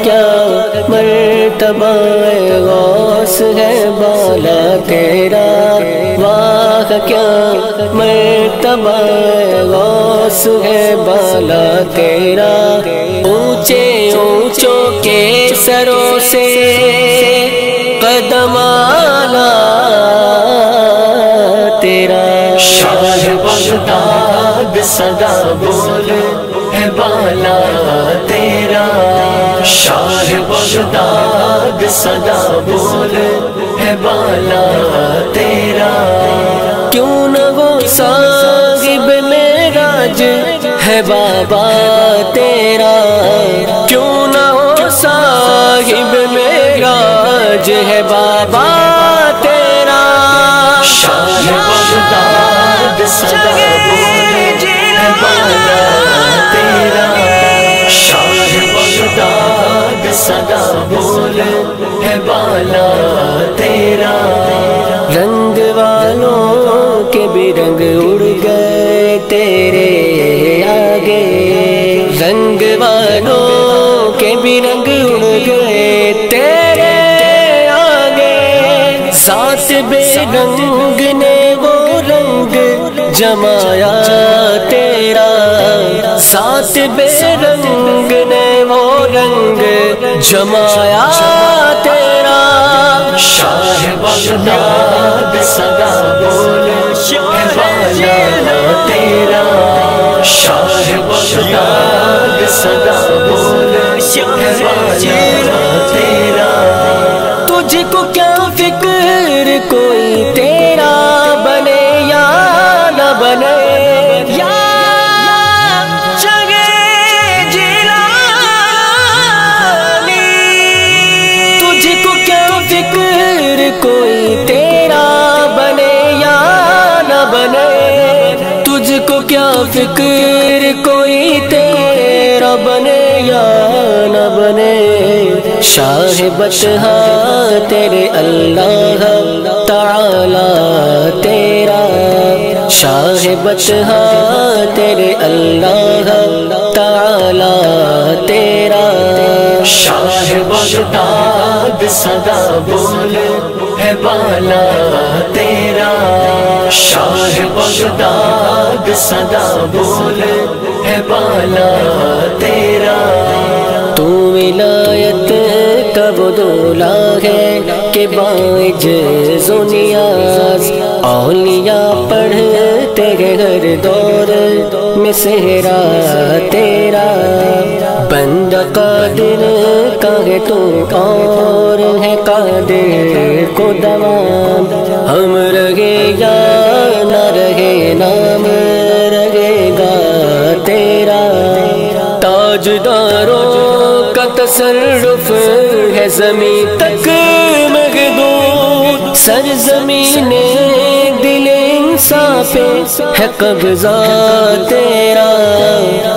کیا مرتبہ غوث ہے بالا تیرا، واہ کیا مرتبہ غوث ہے بالا تیرا، اونچے اونچوں کے سروں سے قدم آلا تیرا، شاہ بغداد صدا بول ہے بالا تیرا، شاہ بغداد صدا بول ہے بالا تیرا، کیوں نہ وہ صاحب معراج ہے بابا تیرا، کیوں نہ وہ صاحب معراج ہے بابا تیرا، شاہ بغداد صدا بول ہے بالا تیرا، شاہ بغداد صدا بول ہے بالا تیرا، رنگ والوں کے بھی رنگ اڑ گئے تیرے آگے، رنگ والوں کے بھی رنگ اڑ گئے تیرے آگے، سات بے رنگ نے وہ رنگ جمایا تیرا، سات بے رنگ نے وہ رنگ جمایا تیرا، شاہ بغداد صدا بول ہے بالا تیرا، شاہ بغداد صدا بول ہے بالا تیرا، تجھ کو کیا فکر کوئی تیرا بنے یا نہ بنے، یا جگہ جیلانی، تجھ کو کیا فکر کوئی تیرا بنے یا نہ بنے، تجھ کو کیا فکر کوئی تیرا بنے یا نہ بنے، شاہ بطحا تیرے اللہ تعالی تیرا، شاہ بطحا تیرے اللہ تعالی تیرا، شاہ بغداد صدا بول ہے بالا تیرا، شاہ بغداد صدا بول ہے بالا تیرا، تو ولایت کا وہ دولا ہے کہ باعجز و نیاز، اولیاء پڑھتے ہیں ہر دور میں سہرا تیرا، بندہ قادر کا ہے تو اور ہے قادر کو دوام، ہم رہے یا نہ رہے نام رہے گا تیرا، تاجداروں کا تصرف ہے زمین تک محدود، سرزمین دل انسان پہ ہے قبضہ تیرا،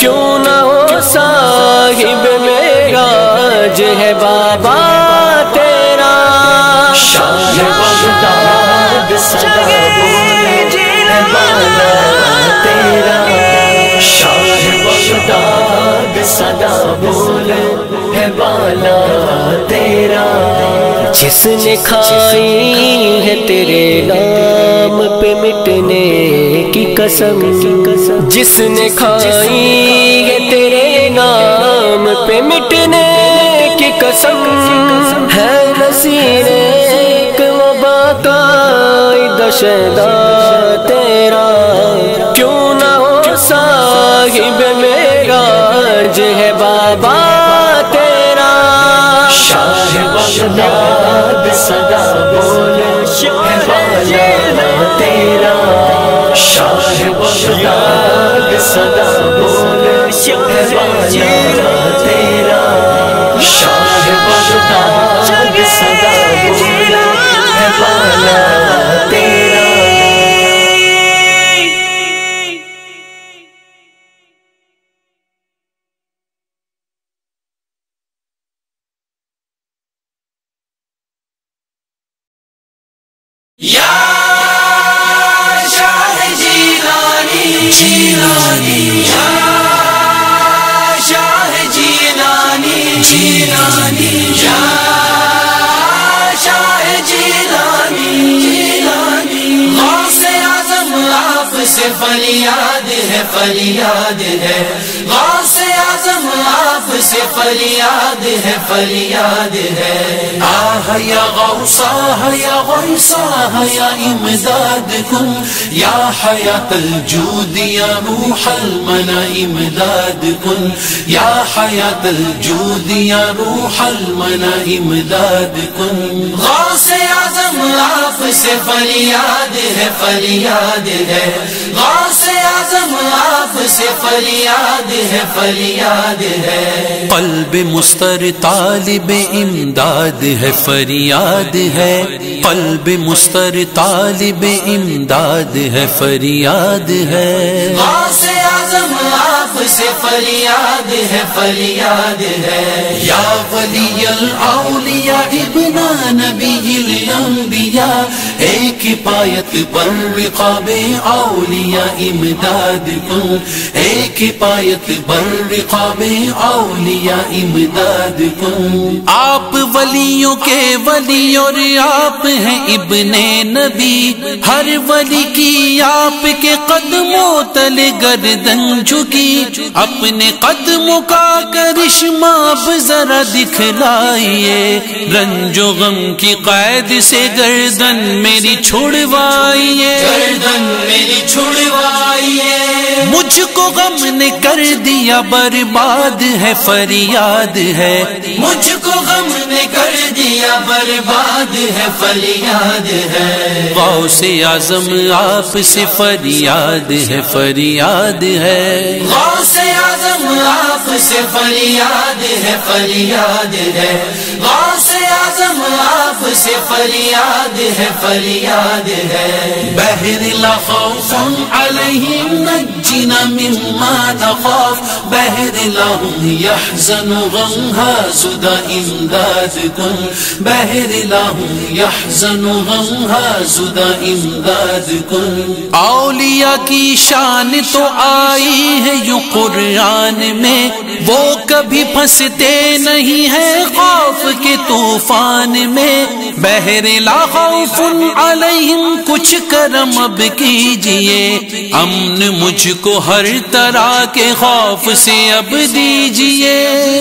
کیوں نہ ہو صاحب معراج ہے بابا تیرا، شاہ بغداد صدا بول ہے بالا تیرا، شاہ بغداد صدا بول ہے بالا تیرا، جس نے کھائی ہے تیرے نام پہ مٹنے کی قسم، جس نے کھائی ہے تیرے نام پہ مٹنے کی قسم، ہے نصیر ایک و باقاعدہ شہدا تیرا، کیوں نہ ہو صاحب معراج ہے بابا تیرا، شاہ بغداد صدا بول ہے بالا تیرا، شاہ بغداد صدا بول ہے بالا تیرا، شاہ بغداد صدا بول ہے بالا تیرا، یا شاہ جیلانی جیلانی، یا شاہ جیلانی جیلانی یا شاہ جیلانی غوث اعظم آپ سے فریاد ہے فریاد ہے غوث اعظم آپ سے فریاد ہے فریاد ہے آہ یا غوث آہ یا غوث آہ یا امداد کن یا حیات الجود یا روح المنا امداد کن یا حیات الجود یا روح المنا امداد کن غوث اعظم آپ سے فریاد ہے فریاد ہے غوث اعظم آپ سے فریاد ہے فریاد ہے قلب مستر طالب امداد ہے فریاد ہے قلب مستر طالب امداد ہے فریاد ہے غوث اعظم آپ سے فریاد ہے فریاد ہے یا ولی الاولیاء ابن نبی الانبیاء ایک پایت پر رقاب اولیاء امداد کن ایک پایت پر رقاب اولیاء امداد کن آپ ولیوں کے ولی اور آپ ہیں ابن نبی ہر ولی کی آپ کے قدموں تلے گردن جھکی اپنے قدموں کا کرشمہ اب ذرا دکھلائیے رنج و غم کی قید سے گردن میری چھڑوائیے گردن میری چھڑوائیے مجھ کو غم نے کر دیا برباد ہے فریاد ہے مجھ کو غم نے کر دیا برباد ہے فریاد ہے غوث اعظم آپ سے فریاد ہے فریاد ہے غوث اعظم آپ سے فریاد ہے فریاد ہے غوث اعظم آپ سے فریاد ہے فریاد ہے بہر لا خوف علیہم نجنا مما نخاف بہر لهم يحزن غمها زدا امداد کن بہر لهم يحزن غمها زدا امداد کن اولیاء کی شان تو آئی ہے یوں قرآن میں وہ کبھی پھنستے نہیں ہیں خوف کے طوفان میں بہر لا خوف علیہم کچھ کرم اب کیجئے امن مجھ کو ہر طرح کے خوف سے اب دیجئے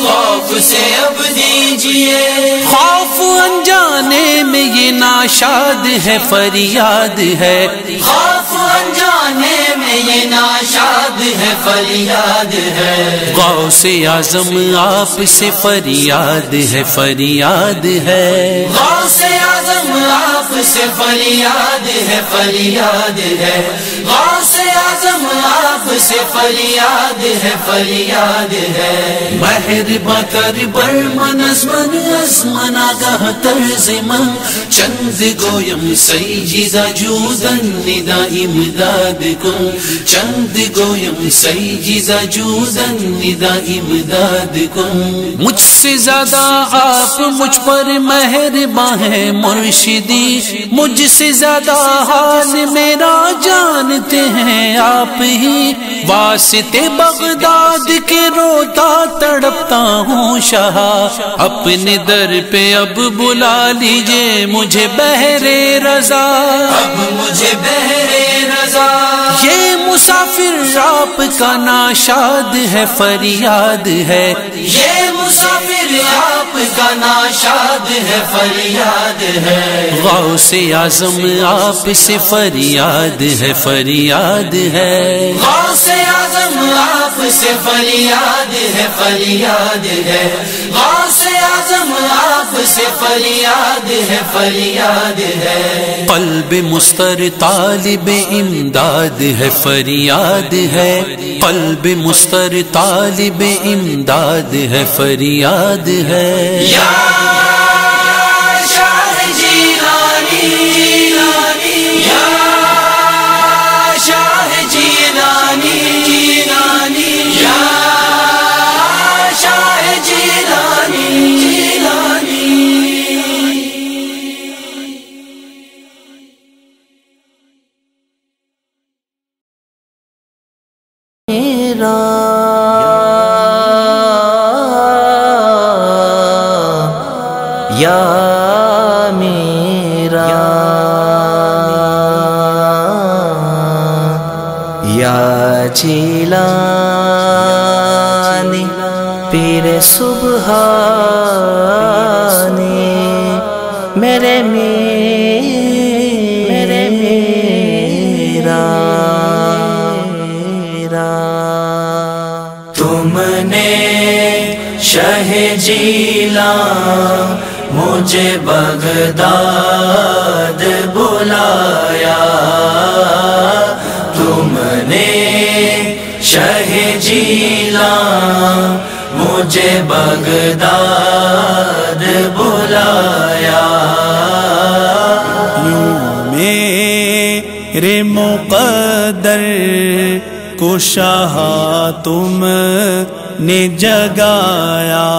خوف سے اب دیجئے خوف انجانے میں یہ ناشاد ہے فریاد ہے خوف انجانے میں یہ ناشاد ہے فریاد ہے غوث اعظم آپ سے فریاد ہے فریاد ہے غوث اعظم آپ سے فریاد ہے فریاد ہے غوث اعظم آپ سے فریاد ہے فریاد ہے مہرباں کر برمن ازمن ازمن آگاہ ترزمن چند گویم سیدہ جودن ندا امداد کن چند گویم سیدہ جودن ندا امداد کن مجھ سے زیادہ آپ مجھ پر مہرباں ہیں مرشدی مجھ سے زیادہ حال میرا جانتے ہیں آپ ہی واسطے بغداد کے روتا تڑپتا ہوں شاہ اپنے در پہ اب بلا لیجئے مجھے بہر رضا اب مجھے بہر رضا یہ مسافر آپ کا ناشاد ہے فریاد ہے یہ مسافر آپ کا ناشاد ہے فریاد ہے غوث اعظم آپ سے فریاد ہے فریاد ہے غوث اعظم آپ سے فریاد ہے فریاد ہے غوث اعظم آپ سے فریاد ہے فریاد ہے قلب مستر طالب امداد ہے فریاد ہے قلب مستر طالب امداد ہے فریاد ہے یا شاہ جیلانی یا شاہ جیلانی یا شاہ جیلانی میرا یا میرا یا جیلانی پیر سبحانی میرے میرا تم نے شہ جیلان مجھے بغداد بلایا، تم نے شہ جیلان مجھے بغداد بلایا، یوں میرے مقدر کو شاہ تم نے جگایا،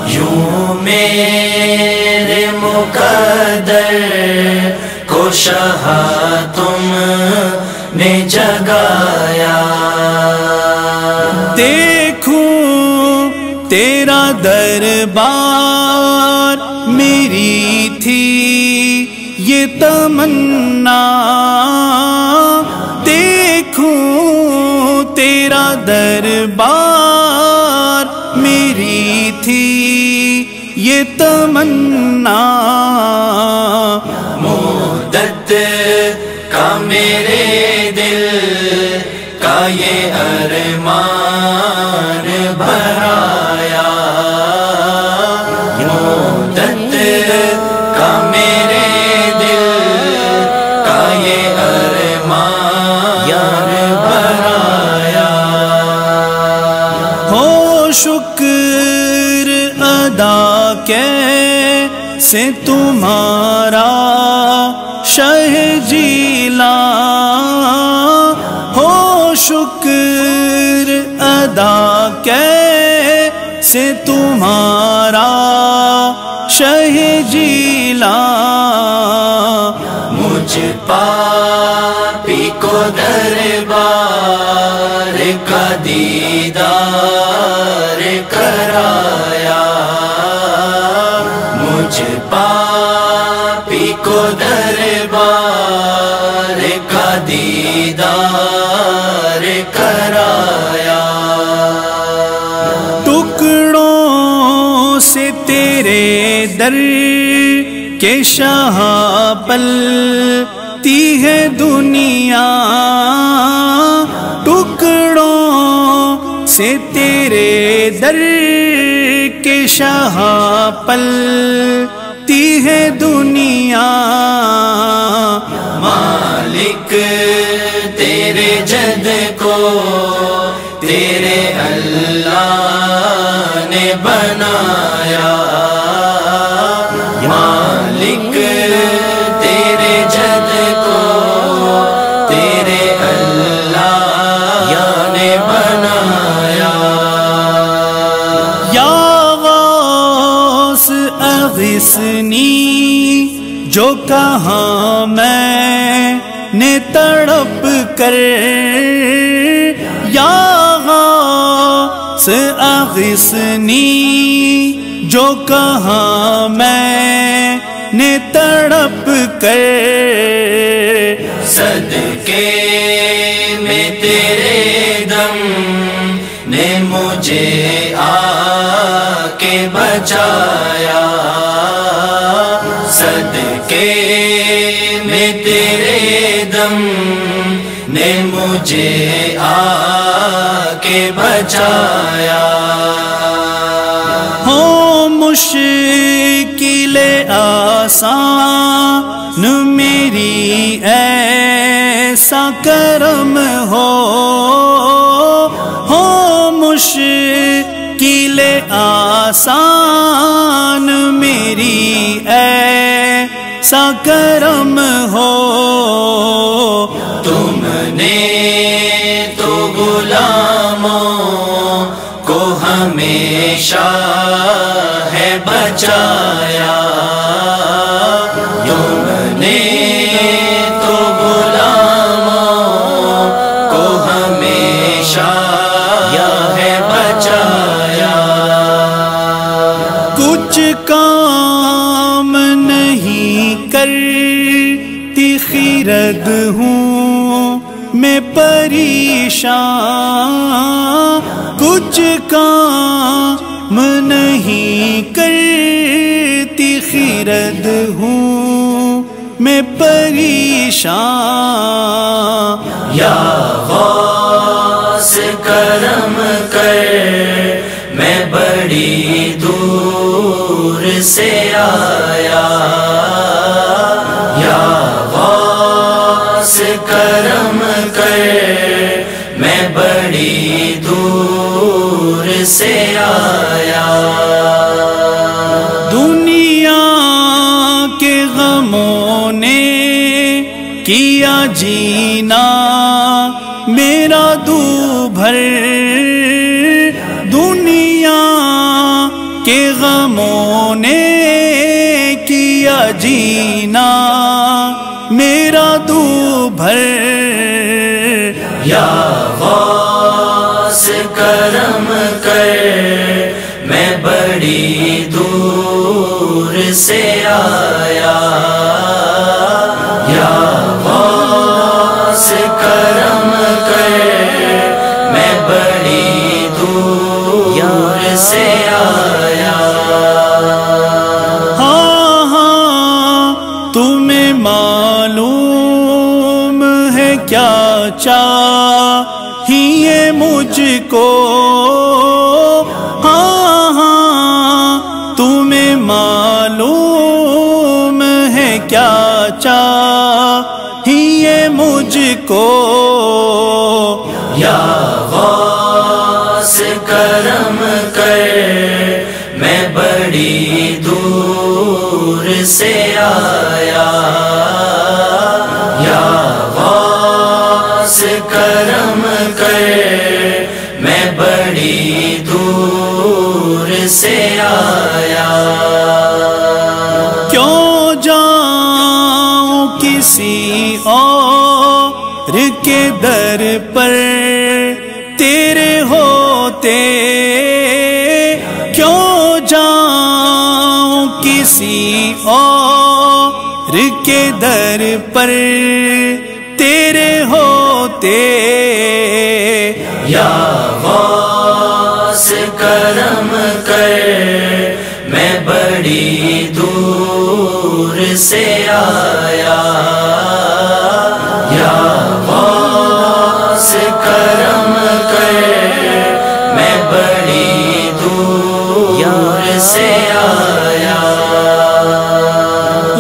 یوں میرے مقدر کو شاہ تم نے جگایا، دیکھوں تیرا دربار میری تھی یہ تمنا، دیکھوں تیرا دربار میری تھی یہ تمنا، مدت کا میرے دل کا یہ ارمان بھرایا، مدت کا میرے دل کا یہ ارمان بھرایا، ہو شکر ادا کیسے تمہارا شہ جیلان، ہو شکر ادا کیسے تمہارا شہ جیلان، مجھ پاپی کو دربار کا دیدار کرایا، مجھ پاپی کو دربار کا دیدار کرایا، ٹکڑوں سے تیرے در کے شاہ پلتی ہے دنیا، ٹکڑوں سے تیرے در کے شاہ پلتی ہے دنیا، مالک تیرے جد کو تیرے اللہ نے بنایا، مالک تیرے جد کو تیرے اللہ نے بنایا، یا غوث اغثنی جو کہاں میں نے تڑپ کر، یا غوث اغثنی جو کہاں میں نے تڑپ کر، صدقے میں تیرے دم نے مجھے آ کے بچایا، صدقے میں تیرے دم نے مجھے آ کے بچایا، ہو مشکل آسان میری ایسا کرم ہو مشکل آسان میری ایسا کرم ہو، تم نے تو غلاموں کو ہمیشہ ہے بچایا، تم نے تو غلاموں کو ہمیشہ ہے بچایا، کچھ کام نہیں کرتی خیرد ہوں میں پریشان، کچھ کام نہیں کرتی خیرد ہوں میں پریشان۔ یا غوث کرم کر میں بڑی دور سے آیا، یا غوث کرم کر میں بڑی دور سے آیا۔ دنیا کے غموں نے کیا جینا میرا دوبھر، دنیا کے غموں نے کیا جینا میرا دوبھر۔ یا غوث کرم کر میں بڑی دور سے آیا، یا غوث کرم کر میں بڑی دور سے آیا۔ ہاں ہاں تمہیں معلوم ہے کیا چاہیے مجھ کو، ہاں ہاں تمہیں معلوم ہے کیا چاہیے مجھ کو۔ یا غوث کرم کر میں بڑی دور سے آیا، یا غوث کرم کر میں بڑی دور سے آیا۔ کیوں جاؤں کسی اور کے در پر تیرے ہوتے، کیوں جاؤں کسی اور کے در پر تیرے ہوتے۔ یا غوث کرم کر میں بڑی دور سے آیا، یا غوث کرم کر میں بڑی دور سے آیا۔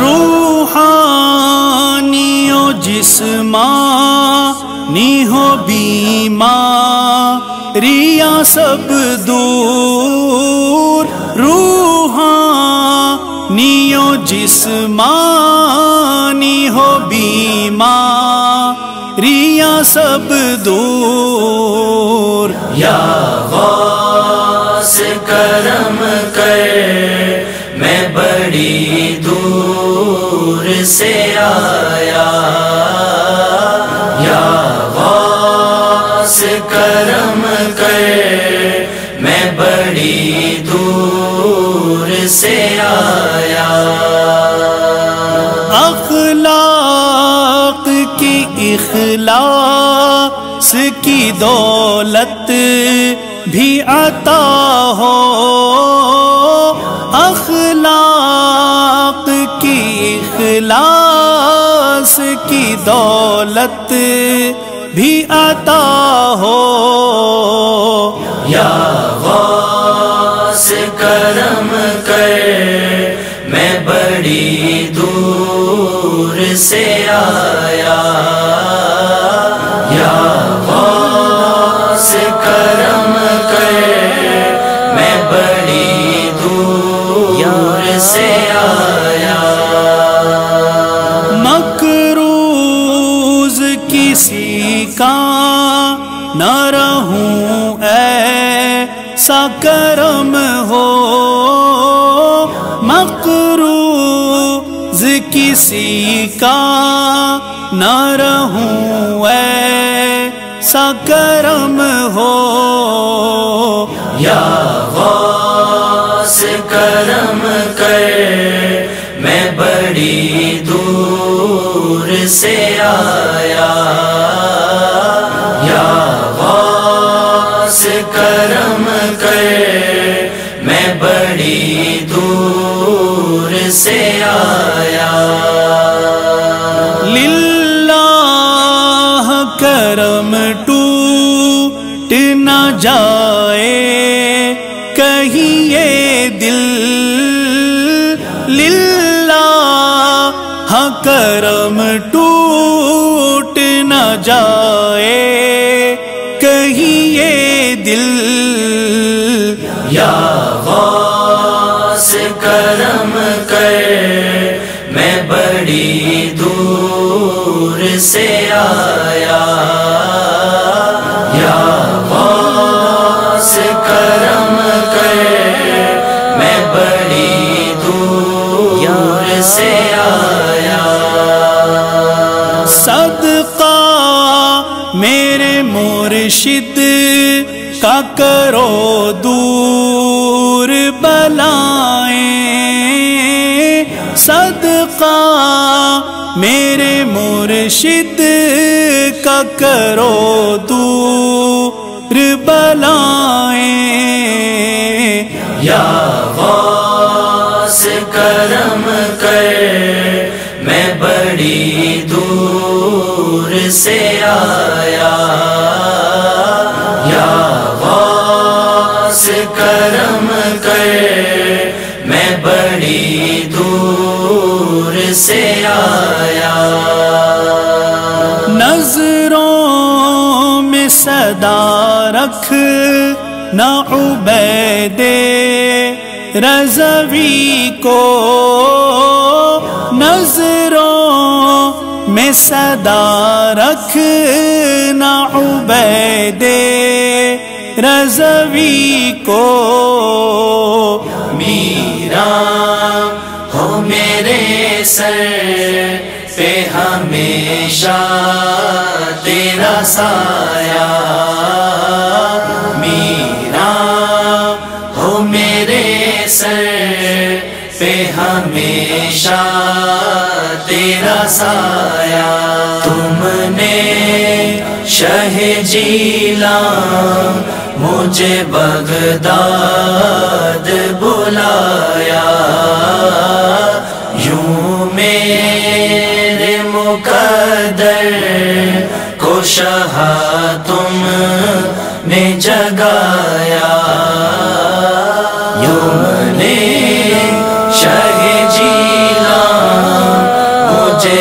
روحانیوں جسمانی ہو بیماریاں سب دور، روحانیوں جسمانی ہو بیماریاں سب دور۔ یا غوث کرم کر میں بڑی دور سے آیا، یا غوث کرم کر میں بڑی دور سے آیا۔ اخلاق کی اخلاص کی دولت بھی عطا ہو، اخلاق کی اخلاص کی دولت بھی عطا ہو۔ یا غوث کرم کر میں بڑی دور سے آیا، یا غوث کرم کر میں بڑی دور سے آیا۔ مقروض کسی کا نہ رہوں ایسا کرم ہو، مقروض کسی کا نہ رہوں ایسا کرم ہو۔ یا غوث کرم کر میں بڑی دور سے آیا، یا غوث کرم کر میں بڑی دور سے آیا، للہ کرم ٹوٹ نہ جائے کہیں یہ دل، للہ کرم ٹوٹ نہ جائے کہیں یہ دل، یا غوث کرم کر میں بڑی دور سے آیا، یا غوث کرم کر میں بڑی دور سے آیا، صدقہ میرے مرشد کا کرو دور بلائیں، صدقہ میرے مرشد کا کرو دور بلائیں، یا غوث کرم کر میں بڑی دور سے آیا، یا غوث کرم کر میں بڑی دور سے آیا، نظروں میں صدا رکھ نہ عبید رضوی کو، نظروں میں صدا رکھ نہ عبید رضوی کو، میرا ہو میرے سر پہ ہمیشہ تیرا سایہ، میرا ہو میرے سر پہ ہمیشہ تیرا سایہ، تم نے شہ جیلان مجھے بغداد بلایا، یوں میرے مقدر کو شاہ تم نے جگایا، یوں نے شہ جیلان مجھے